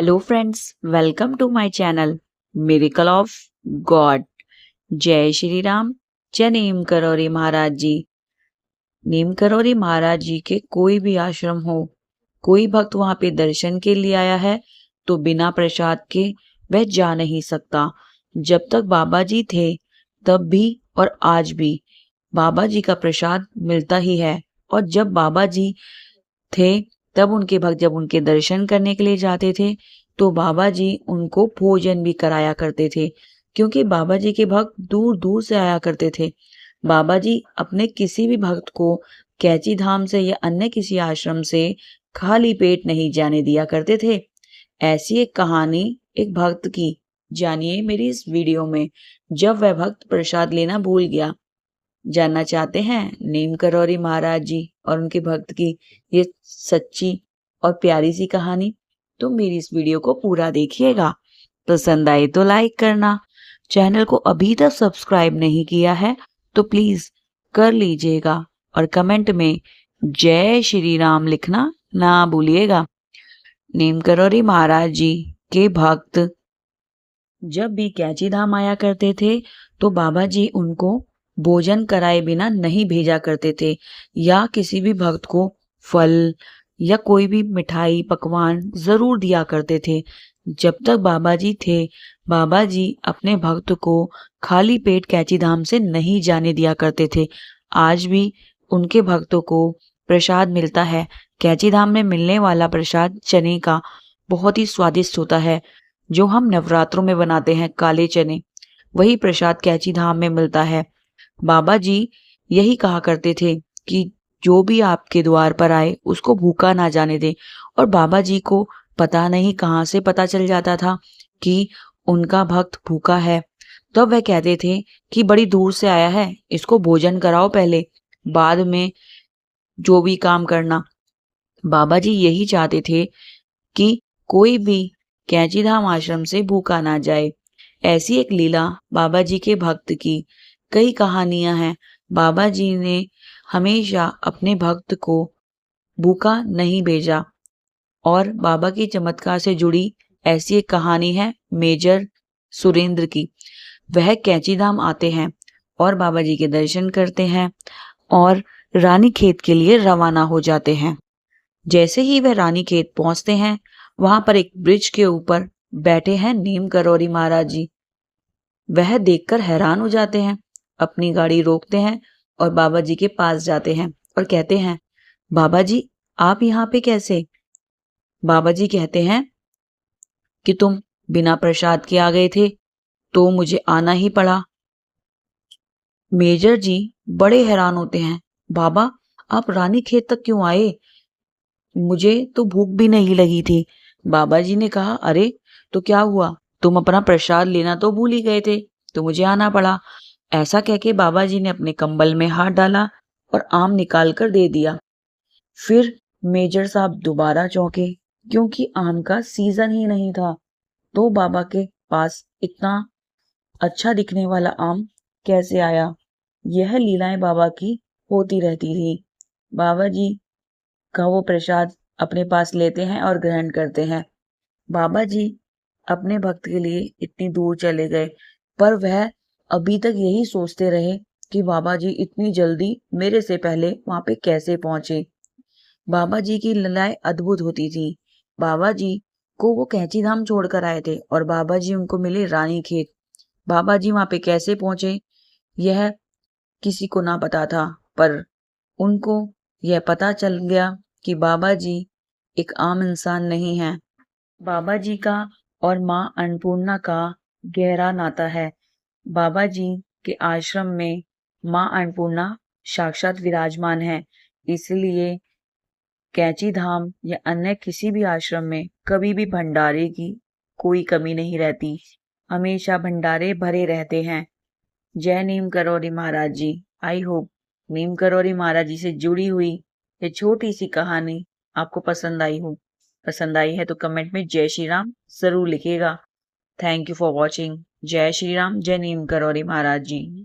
Hello friends, welcome to my channel miracle of God. जय श्री राम। जय नीम करोरी महाराज जी। नीम करोरी महाराज जी के कोई भी आश्रम हो, कोई भक्त वहां पे दर्शन के लिए आया है तो बिना प्रसाद के वह जा नहीं सकता। जब तक बाबा जी थे तब भी और आज भी बाबा जी का प्रसाद मिलता ही है। और जब बाबा जी थे तब उनके भक्त जब उनके दर्शन करने के लिए जाते थे तो बाबा जी उनको भोजन भी कराया करते थे, क्योंकि बाबा जी के भक्त दूर दूर से आया करते थे। बाबा जी अपने किसी भी भक्त को कैची धाम से या अन्य किसी आश्रम से खाली पेट नहीं जाने दिया करते थे। ऐसी एक कहानी एक भक्त की जानिए मेरी इस वीडियो में, जब वह भक्त प्रसाद लेना भूल गया। जानना चाहते हैं नीम करोरी महाराज जी और उनके भक्त की ये सच्ची और प्यारी सी कहानी, तो मेरी इस वीडियो को पूरा देखिएगा। पसंद आए तो लाइक करना, चैनल को अभी तक सब्सक्राइब नहीं किया है तो प्लीज कर लीजिएगा और कमेंट में जय श्री राम लिखना ना भूलिएगा। नीम करोरी महाराज जी के भक्त जब भी कैची धाम आया करते थे तो बाबा जी उनको भोजन कराए बिना नहीं भेजा करते थे, या किसी भी भक्त को फल या कोई भी मिठाई पकवान जरूर दिया करते थे। जब तक बाबा जी थे बाबा जी अपने भक्त को खाली पेट कैची धाम से नहीं जाने दिया करते थे। आज भी उनके भक्तों को प्रसाद मिलता है। कैची धाम में मिलने वाला प्रसाद चने का बहुत ही स्वादिष्ट होता है, जो हम नवरात्रों में बनाते हैं काले चने, वही प्रसाद कैची धाम में मिलता है। बाबा जी यही कहा करते थे कि जो भी आपके द्वार पर आए उसको भूखा ना जाने दे। और बाबा जी को पता नहीं कहाँ से पता चल जाता था कि उनका भक्त भूखा है, तो वह कहते थे कि बड़ी दूर से आया है, इसको भोजन कराओ पहले, बाद में जो भी काम करना। बाबा जी यही चाहते थे कि कोई भी कैची धाम आश्रम से भूखा ना जाए। ऐसी एक लीला बाबा जी के भक्त की कई कहानियां हैं। बाबा जी ने हमेशा अपने भक्त को भूखा नहीं भेजा। और बाबा की चमत्कार से जुड़ी ऐसी एक कहानी है मेजर सुरेंद्र की। वह कैची धाम आते हैं और बाबा जी के दर्शन करते हैं और रानी खेत के लिए रवाना हो जाते हैं। जैसे ही वह रानी खेत पहुंचते हैं वहां पर एक ब्रिज के ऊपर बैठे हैं नीम करोरी महाराज जी। वह देखकर हैरान हो जाते हैं, अपनी गाड़ी रोकते हैं और बाबा जी के पास जाते हैं और कहते हैं, बाबा जी आप यहाँ पे कैसे? बाबा जी कहते हैं कि तुम बिना प्रसाद के आ गए थे तो मुझे आना ही पड़ा। मेजर जी बड़े हैरान होते हैं, बाबा आप रानी खेत तक क्यों आए? मुझे तो भूख भी नहीं लगी थी। बाबा जी ने कहा, अरे तो क्या हुआ, तुम अपना प्रसाद लेना तो भूल ही गए थे तो मुझे आना पड़ा। ऐसा कह के बाबा जी ने अपने कंबल में हाथ डाला और आम निकाल कर दे दिया। फिर मेजर साहब दोबारा चौंके, क्योंकि आम का सीजन ही नहीं था। तो बाबा के पास इतना अच्छा दिखने वाला आम कैसे आया? यह लीलाएं बाबा की होती रहती थी। बाबा जी का वो प्रसाद अपने पास लेते हैं और ग्रहण करते हैं। बाबा जी अपने भक्त के लिए इतनी दूर चले गए, पर वह अभी तक यही सोचते रहे कि बाबा जी इतनी जल्दी मेरे से पहले वहां पे कैसे पहुंचे। बाबा जी की लीलाएं अद्भुत होती थी। बाबा जी को वो कैंची धाम छोड़कर आए थे और बाबा जी उनको मिले रानी खेत। बाबा जी वहां पे कैसे पहुंचे यह किसी को ना पता था, पर उनको यह पता चल गया कि बाबा जी एक आम इंसान नहीं है। बाबा जी का और माँ अन्नपूर्णा का गहरा नाता है। बाबा जी के आश्रम में माँ अन्नपूर्णा साक्षात विराजमान है, इसलिए कैची धाम या अन्य किसी भी आश्रम में कभी भी भंडारे की कोई कमी नहीं रहती, हमेशा भंडारे भरे रहते हैं। जय नीम करोरी महाराज जी। आई होप नीम करोरी महाराज जी से जुड़ी हुई ये छोटी सी कहानी आपको पसंद आई हो। पसंद आई है तो कमेंट में जय श्री राम जरूर लिखिएगा। Thank you for watching. जय श्री राम। जय नीम करोरी महाराज जी।